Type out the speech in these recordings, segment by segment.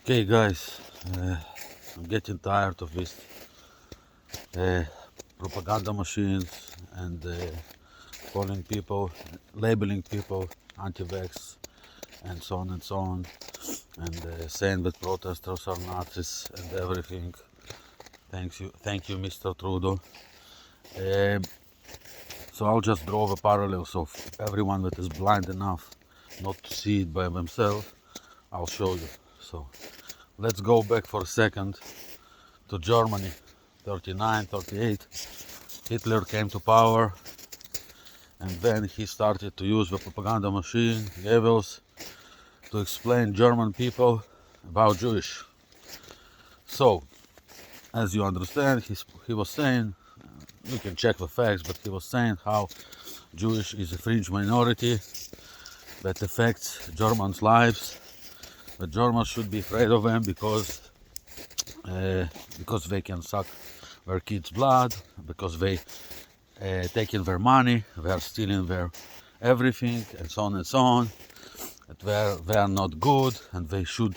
Okay, guys, I'm getting tired of this uh, propaganda machines and calling people, labeling people anti-vax and so on and so on, and saying that protesters are Nazis and everything. Thank you, Mr. Trudeau. Um so I'll just draw the parallels of everyone that is blind enough not to see it by themselves. I'll show you. So let's go back for a second to Germany, 39, 38. Hitler came to power, and then he started to use the propaganda machine, Goebbels, to explain German people about Jewish. So, as you understand, he was saying, you can check the facts, but he was saying how Jewish is a fringe minority that affects Germans' lives. The Germans should be afraid of them because they can suck their kids' blood, because they taking their money, they are stealing their everything, and so on and so on. That they are not good, and they should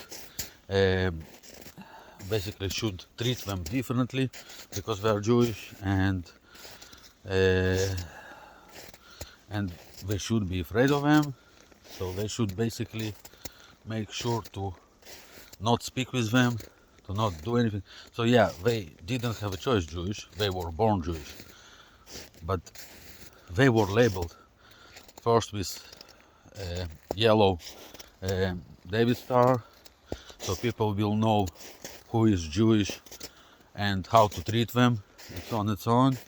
basically should treat them differently because they are Jewish, uh, and they should be afraid of them. So they should basically make sure to not speak with them, to not do anything. So yeah, they didn't have a choice, Jewish. They were born Jewish, but they were labeled first with yellow David star, so people will know who is Jewish and how to treat them, and so on and so on,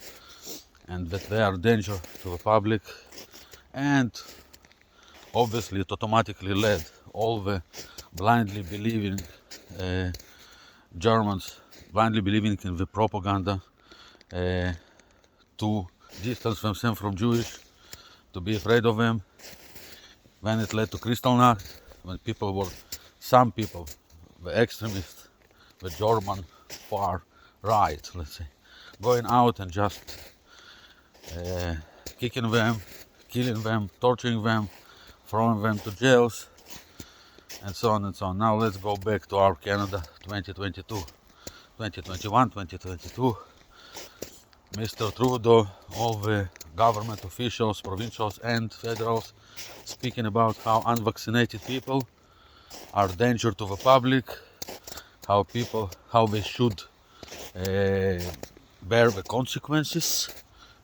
and that they are a danger to the public. And obviously it automatically led all the blindly believing Germans, blindly believing in the propaganda, to distance themselves from Jewish, to be afraid of them. When it led to Kristallnacht, when some people, the extremists, the German far right, let's say, going out and just kicking them, killing them, torturing them, throwing them to jails, and so on and so on. Now let's go back to our Canada 2022, 2021, 2022. Mr. Trudeau, all the government officials, provincials and federals, speaking about how unvaccinated people are a danger to the public, how they should bear the consequences.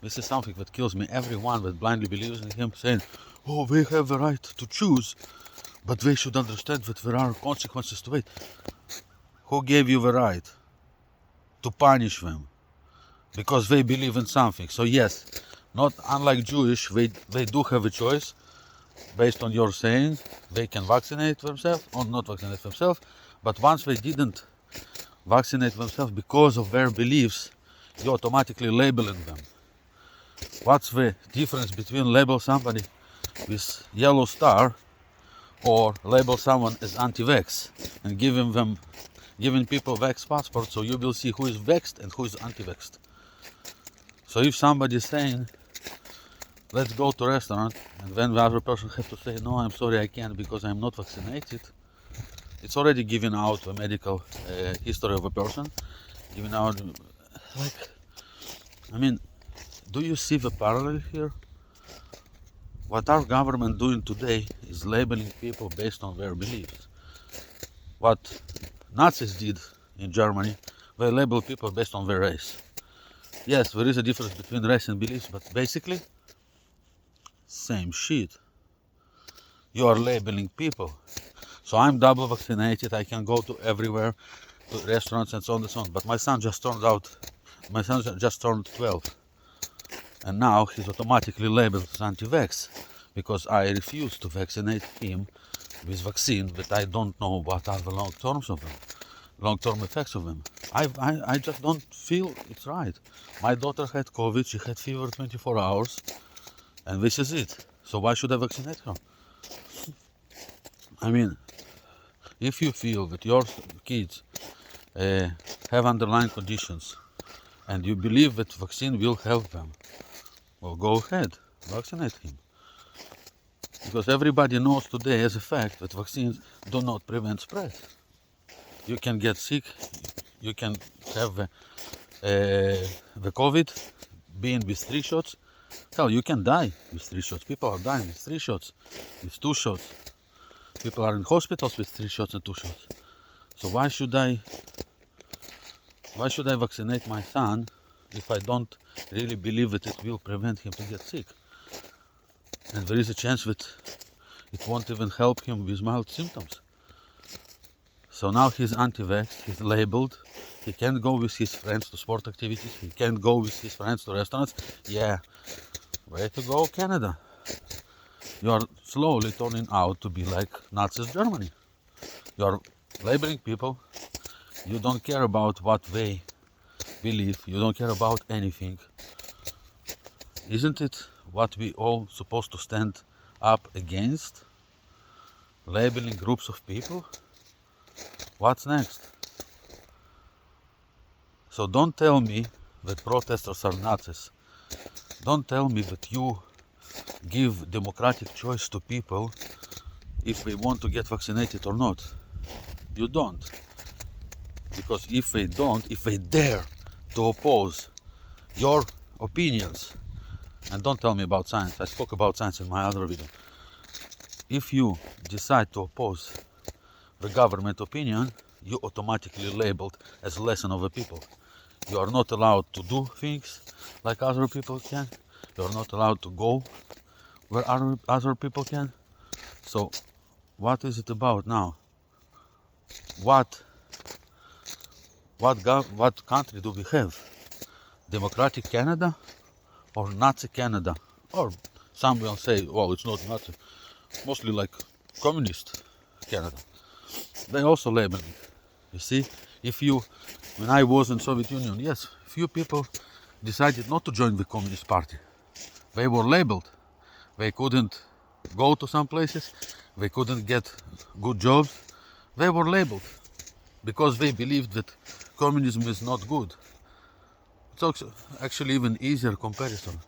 This is something that kills me. Everyone that blindly believes in him saying, oh, they have the right to choose, but they should understand that there are consequences to it. Who gave you the right to punish them? Because they believe in something. So yes, not unlike Jewish, they do have a choice based on your saying. They can vaccinate themselves or not vaccinate themselves, but once they didn't vaccinate themselves because of their beliefs, you automatically labeling them. What's the difference between label somebody with yellow star or label someone as anti-vax and giving people vax passports, so you will see who is vaxxed and who is anti-vaxxed. So if somebody is saying, let's go to restaurant, and then the other person has to say, no, I'm sorry, I can't because I'm not vaccinated, it's already giving out the medical history of a person, giving out, like, I mean, do you see the parallel here? What our government doing today is labeling people based on their beliefs. What Nazis did in Germany, they label people based on their race. Yes, there is a difference between race and beliefs, but basically, same shit. You are labeling people. So I'm double vaccinated, I can go to everywhere, to restaurants and so on and so on. But my son just turned 12. And now he's automatically labeled as anti-vax because I refuse to vaccinate him with vaccine that I don't know what are the long-term effects of them. I just don't feel it's right. My daughter had COVID, she had fever 24 hours, and this is it. So why should I vaccinate her? I mean, if you feel that your kids have underlying conditions and you believe that vaccine will help them, well, go ahead, vaccinate him. Because everybody knows today as a fact that vaccines do not prevent spread. you can get sick, you can have the COVID, being with 3 shots. Hell, you can die with 3 shots. People are dying with 3 shots, with 2 shots. People are in hospitals with 3 shots and 2 shots. So why should I vaccinate my son if I don't really believe that it will prevent him to get sick? And there is a chance that it won't even help him with mild symptoms. So now he's anti-vax, he's labeled, he can't go with his friends to sport activities, he can't go with his friends to restaurants. Yeah, way to go, Canada. You are slowly turning out to be like Nazi Germany. You are labeling people, you don't care about what they believe, you don't care about anything. Isn't it what we all supposed to stand up against? Labeling groups of people? What's next? So don't tell me that protesters are Nazis. Don't tell me that you give democratic choice to people if they want to get vaccinated or not. You don't. Because if they don't, if they dare to oppose your opinions, and don't tell me about science, I spoke about science in my other video. If you decide to oppose the government opinion, you automatically labeled as lesson of the people. You are not allowed to do things like other people can. You are not allowed to go where other people can. So what is it about now? What country do we have? Democratic Canada or Nazi Canada? Or some will say, well, it's not Nazi. Mostly like communist Canada. They also label me. You see, when I was in Soviet Union, yes, few people decided not to join the Communist Party. They were labeled. They couldn't go to some places. They couldn't get good jobs. They were labeled because they believed that communism is not good. It's actually even easier comparison.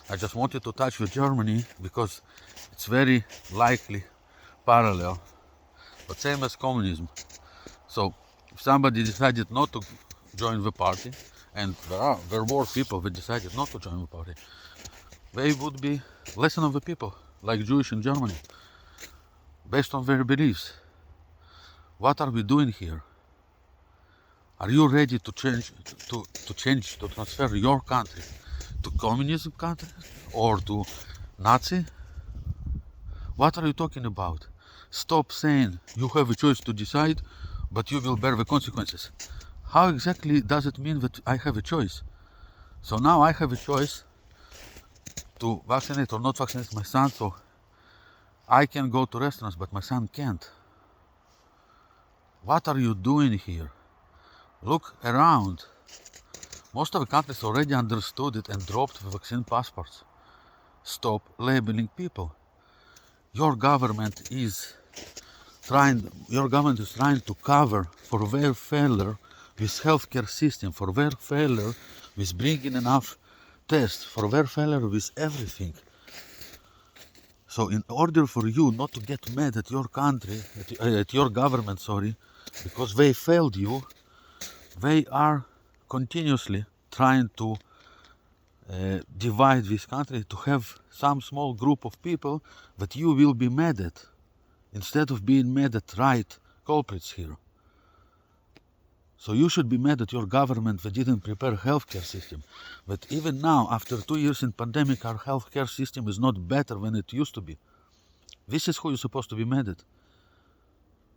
I just wanted to touch with Germany because it's very likely parallel, but same as communism. So if somebody decided not to join the party, and there were people that decided not to join the party, they would be lesson of the people, like Jewish in Germany, based on their beliefs. What are we doing here? Are you ready to transfer your country to communism country or to Nazi? What are you talking about? Stop saying you have a choice to decide, but you will bear the consequences. How exactly does it mean that I have a choice? So now I have a choice to vaccinate or not vaccinate my son, so I can go to restaurants, but my son can't. What are you doing here? Look around. Most of the countries already understood it and dropped the vaccine passports. Stop labeling people. Your government is trying to cover for their failure with healthcare system, for their failure with bringing enough tests, for their failure with everything. So in order for you not to get mad at your country, at your government, because they failed you, they are continuously trying to divide this country, to have some small group of people that you will be mad at, instead of being mad at right culprits here. So you should be mad at your government that didn't prepare healthcare system. But even now, after 2 years in pandemic, our healthcare system is not better than it used to be. This is who you're supposed to be mad at.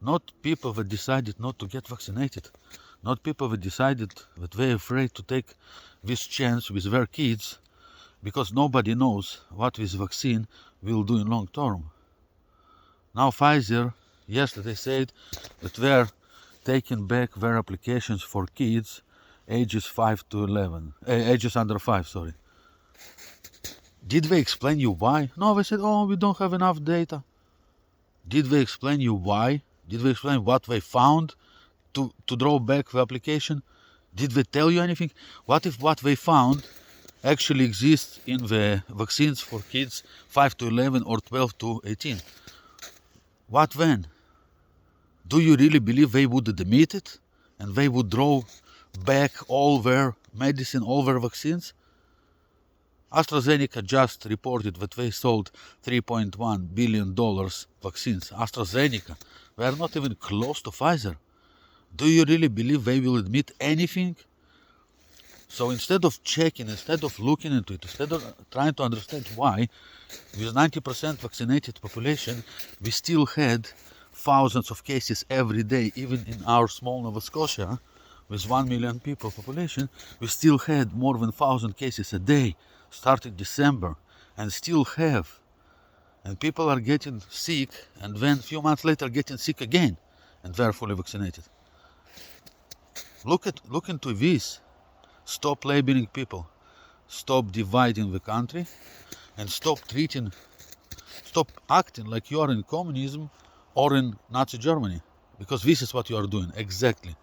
Not people that decided not to get vaccinated. Not people that decided that they're afraid to take this chance with their kids because nobody knows what this vaccine will do in long term. Now Pfizer yesterday said that they're taking back their applications for kids ages under 5. Did they explain you why? No, they said, we don't have enough data. Did they explain you why? Did they explain what they found to draw back the application? Did they tell you anything? What if what they found actually exists in the vaccines for kids 5 to 11 or 12 to 18? What then? Do you really believe they would admit it and they would draw back all their medicine, all their vaccines? AstraZeneca just reported that they sold $3.1 billion vaccines. AstraZeneca, they are not even close to Pfizer. Do you really believe they will admit anything? So instead of checking, instead of looking into it, instead of trying to understand why, with 90% vaccinated population, we still had thousands of cases every day, even in our small Nova Scotia, with 1 million people population, we still had more than 1,000 cases a day, starting December, and still have. And people are getting sick, and then a few months later getting sick again, and they're fully vaccinated. Look into this. Stop labeling people. Stop dividing the country, and stop acting like you are in communism or in Nazi Germany, because this is what you are doing exactly.